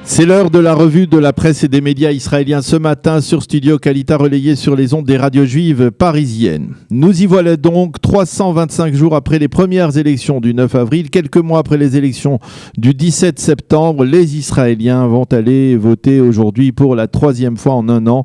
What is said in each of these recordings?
C'est l'heure de la revue de la presse et des médias israéliens ce matin sur Studio Kalita, relayé sur les ondes des radios juives parisiennes. Nous y voilà donc 325 jours après les premières élections du 9 avril, quelques mois après les élections du 17 septembre. Les Israéliens vont aller voter aujourd'hui pour la troisième fois en un an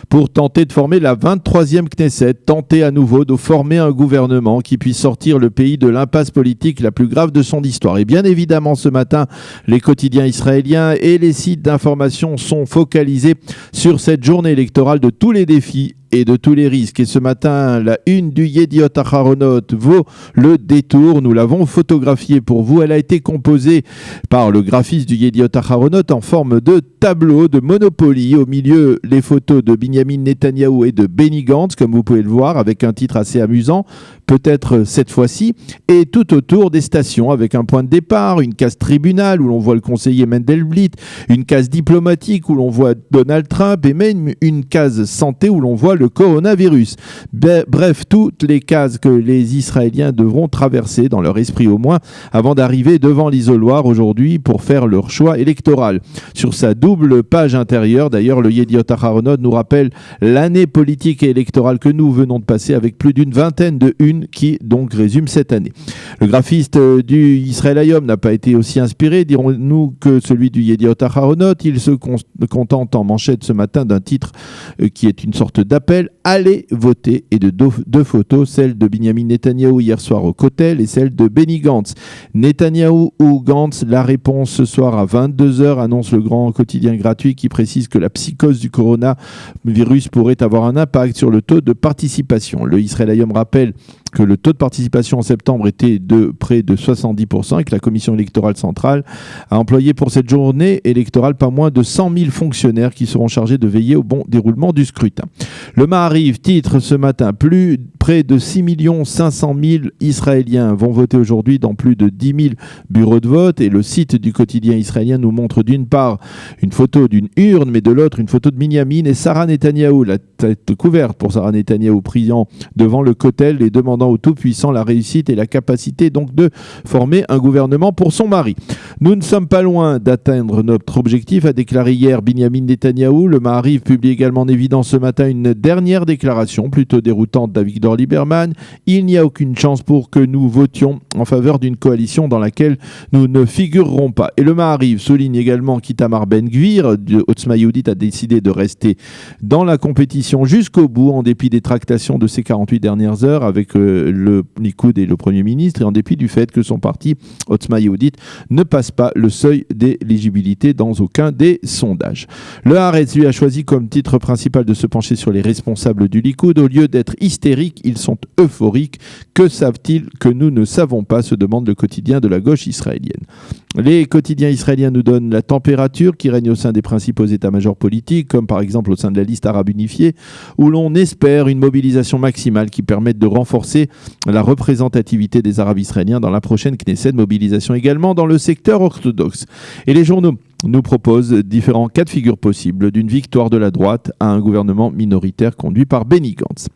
pour tenter de former la 23e Knesset, tenter à nouveau de former un gouvernement qui puisse sortir le pays de l'impasse politique la plus grave de son histoire. Et bien évidemment, ce matin, les quotidiens israéliens et les sites d'information sont focalisés sur cette journée électorale de tous les défis et de tous les risques. Et ce matin, la une du Yediot Aharonot vaut le détour. Nous l'avons photographiée pour vous. Elle a été composée par le graphiste du Yediot Aharonot en forme de tableau de Monopoly. Au milieu, les photos de Binyamin Netanyahou et de Benny Gantz, comme vous pouvez le voir, avec un titre assez amusant, peut-être cette fois-ci, et tout autour des stations, avec un point de départ, une case tribunal où l'on voit le conseiller Mendelblit, une case diplomatique où l'on voit Donald Trump, et même une case santé où l'on voit le coronavirus. Bref, toutes les cases que les Israéliens devront traverser, dans leur esprit au moins, avant d'arriver devant l'isoloir aujourd'hui pour faire leur choix électoral. Sur sa double page intérieure, d'ailleurs, le Yediot Aharonot nous rappelle l'année politique et électorale que nous venons de passer avec plus d'une vingtaine de unes qui donc résume cette année. Le graphiste du Israël Hayom n'a pas été aussi inspiré, dirons-nous, que celui du Yediot Aharonot. Il se contente en manchette ce matin d'un titre qui est une sorte d'appel. Allez voter, et de deux photos, celle de Binyamin Netanyahou hier soir au Kotel et celle de Benny Gantz. Netanyahou ou Gantz, la réponse ce soir à 22h, annonce le grand quotidien gratuit qui précise que la psychose du coronavirus pourrait avoir un impact sur le taux de participation. Le Israël Hayom rappelle que le taux de participation en septembre était de près de 70% et que la commission électorale centrale a employé pour cette journée électorale pas moins de 100 000 fonctionnaires qui seront chargés de veiller au bon déroulement du scrutin. Le Maariv titre ce matin: près de 6 500 000 Israéliens vont voter aujourd'hui dans plus de 10 000 bureaux de vote, et le site du quotidien israélien nous montre d'une part une photo d'une urne, mais de l'autre une photo de Binyamin et Sarah Netanyahou, la tête couverte pour Sarah Netanyahou, priant devant le Kotel et demandant au Tout-Puissant la réussite et la capacité donc de former un gouvernement pour son mari. Nous ne sommes pas loin d'atteindre notre objectif, a déclaré hier Binyamin Netanyahou. Le Maariv publie également en évidence ce matin une dernière déclaration plutôt déroutante d'Avigdor Lieberman. Il n'y a aucune chance pour que nous votions en faveur d'une coalition dans laquelle nous ne figurerons pas. Et le Maariv souligne également qu'Itamar Ben-Gvir de Otzma Yehudit a décidé de rester dans la compétition jusqu'au bout en dépit des tractations de ces 48 dernières heures avec le Likoud et le Premier ministre, et en dépit du fait que son parti Otzma Yehudit ne passe pas le seuil d'éligibilité dans aucun des sondages. Le Haaretz lui a choisi comme titre principal de se pencher sur les responsables du Likoud. Au lieu d'être hystériques, ils sont euphoriques. Que savent-ils que nous ne savons pas, se demande le quotidien de la gauche israélienne. Les quotidiens israéliens nous donnent la température qui règne au sein des principaux états-majors politiques, comme par exemple au sein de la liste arabe unifiée, où l'on espère une mobilisation maximale qui permette de renforcer la représentativité des Arabes israéliens dans la prochaine Knesset, mobilisation également dans le secteur orthodoxe. Et les journaux nous proposent différents cas de figure possibles, d'une victoire de la droite à un gouvernement minoritaire conduit par Benny Gantz.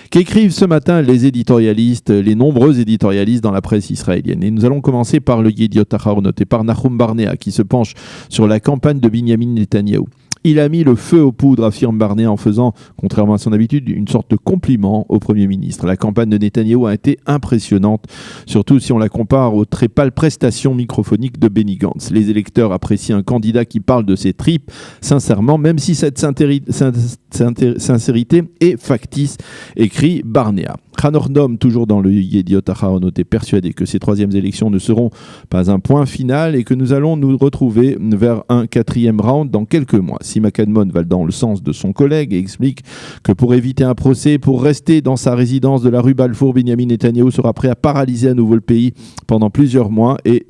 Qu'écrivent ce matin les éditorialistes, les nombreux éditorialistes dans la presse israélienne. Et nous allons commencer par le Yediot Aharonot et par Nahum Barnea qui se penche sur la campagne de Binyamin Netanyahou. Il a mis le feu aux poudres, affirme Barnea, en faisant, contrairement à son habitude, une sorte de compliment au Premier ministre. La campagne de Netanyahou a été impressionnante, surtout si on la compare aux très pâles prestations microphoniques de Benny Gantz. Les électeurs apprécient un candidat qui parle de ses tripes, sincèrement, même si cette sincérité est factice, écrit Barnea. Hanor Dom, toujours dans le Yediot Aharonot, est persuadé que ces troisièmes élections ne seront pas un point final et que nous allons nous retrouver vers un quatrième round dans quelques mois. Sima Kadmon va dans le sens de son collègue et explique que pour éviter un procès, pour rester dans sa résidence de la rue Balfour, Binyamin Netanyahou sera prêt à paralyser à nouveau le pays pendant plusieurs mois et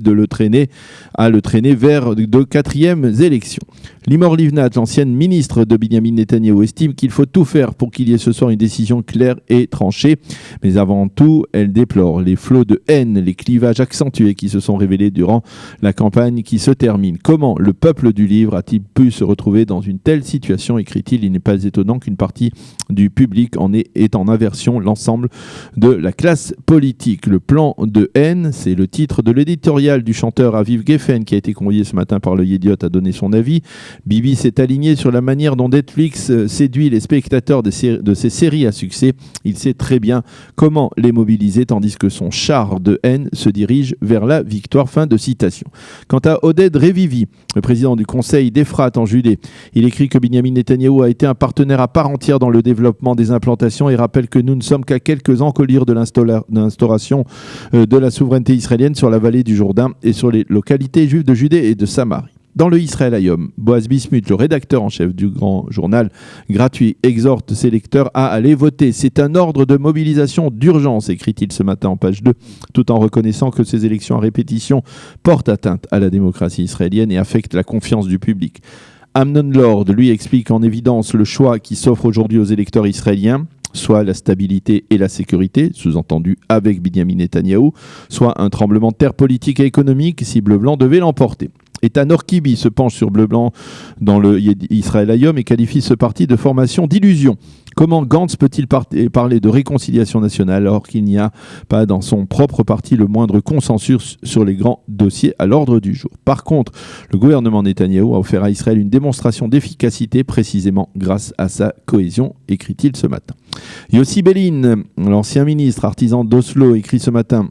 à le traîner vers de quatrièmes élections. Limor Livnat, l'ancienne ministre de Binyamin Netanyahou, estime qu'il faut tout faire pour qu'il y ait ce soir une décision claire et tranchée. Mais avant tout, elle déplore les flots de haine, les clivages accentués qui se sont révélés durant la campagne qui se termine. Comment le peuple du livre a-t-il pu se retrouver dans une telle situation, écrit-il. Il n'est pas étonnant qu'une partie du public est en aversion, l'ensemble de la classe politique. Le plan de haine, c'est le titre de l'éditorial du chanteur Aviv Geffen qui a été convoyé ce matin par le Yediot à donner son avis. Bibi s'est aligné sur la manière dont Netflix séduit les spectateurs de ses séries à succès. Il sait très bien comment les mobiliser, tandis que son char de haine se dirige vers la victoire. Fin de citation. Quant à Oded Revivi, le président du conseil d'Ephrat en Judée, il écrit que Binyamin Netanyahou a été un partenaire à part entière dans le développement des implantations et rappelle que nous ne sommes qu'à quelques encolures de l'instauration de la souveraineté israélienne sur la vallée du Jourdain et sur les localités juives de Judée et de Samarie. Dans le Israël Hayom, Boaz Bismuth, le rédacteur en chef du grand journal gratuit, exhorte ses lecteurs à aller voter. C'est un ordre de mobilisation d'urgence, écrit-il ce matin en page 2, tout en reconnaissant que ces élections à répétition portent atteinte à la démocratie israélienne et affectent la confiance du public. Amnon Lord, lui, explique en évidence le choix qui s'offre aujourd'hui aux électeurs israéliens, soit la stabilité et la sécurité, sous-entendu avec Binyamin Netanyahou, soit un tremblement de terre politique et économique si Bleu Blanc devait l'emporter. Et Tanor Kibi se penche sur Bleu Blanc dans le Israël Hayom et qualifie ce parti de formation d'illusion. Comment Gantz peut-il parler de réconciliation nationale alors qu'il n'y a pas dans son propre parti le moindre consensus sur les grands dossiers à l'ordre du jour? Par contre, le gouvernement Netanyahou a offert à Israël une démonstration d'efficacité précisément grâce à sa cohésion, écrit-il ce matin. Yossi Bellin, l'ancien ministre artisan d'Oslo, écrit ce matin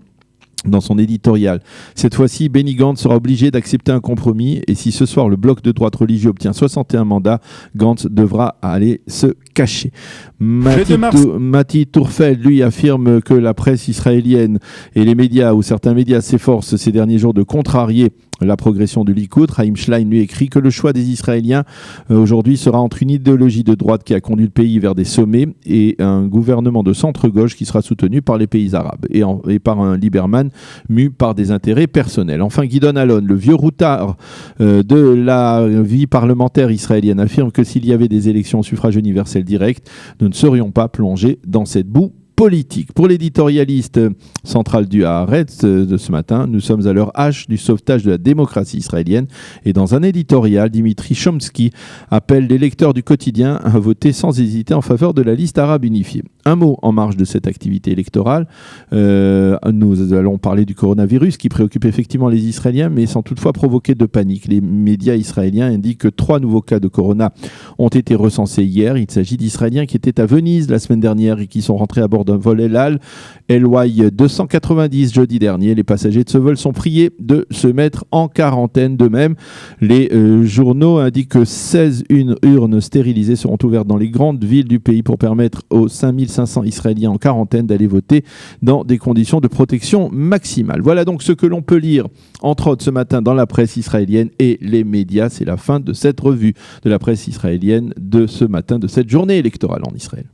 dans son éditorial. Cette fois-ci, Benny Gantz sera obligé d'accepter un compromis et si ce soir le bloc de droite religieux obtient 61 mandats, Gantz devra aller se cacher. Mati Tourfeld, lui, affirme que la presse israélienne et les médias ou certains médias s'efforcent ces derniers jours de contrarier la progression du Likoud. Chaim Schlein lui écrit que le choix des Israéliens aujourd'hui sera entre une idéologie de droite qui a conduit le pays vers des sommets et un gouvernement de centre-gauche qui sera soutenu par les pays arabes et par un Lieberman mu par des intérêts personnels. Enfin, Gidon Alon, le vieux routard de la vie parlementaire israélienne, affirme que s'il y avait des élections au suffrage universel direct, nous ne serions pas plongés dans cette boue politique. Pour l'éditorialiste central du Haaretz de ce matin, nous sommes à l'heure H du sauvetage de la démocratie israélienne et dans un éditorial, Dimitri Chomsky appelle les lecteurs du quotidien à voter sans hésiter en faveur de la liste arabe unifiée. Un mot en marge de cette activité électorale, nous allons parler du coronavirus qui préoccupe effectivement les Israéliens mais sans toutefois provoquer de panique. Les médias israéliens indiquent que 3 nouveaux cas de corona ont été recensés hier. Il s'agit d'Israéliens qui étaient à Venise la semaine dernière et qui sont rentrés à bord d'un vol El Al LY 290 jeudi dernier. Les passagers de ce vol sont priés de se mettre en quarantaine. De même, les journaux indiquent que 16 urnes stérilisées seront ouvertes dans les grandes villes du pays pour permettre aux 5500 Israéliens en quarantaine d'aller voter dans des conditions de protection maximale. Voilà donc ce que l'on peut lire, entre autres, ce matin dans la presse israélienne et les médias. C'est la fin de cette revue de la presse israélienne de ce matin, de cette journée électorale en Israël.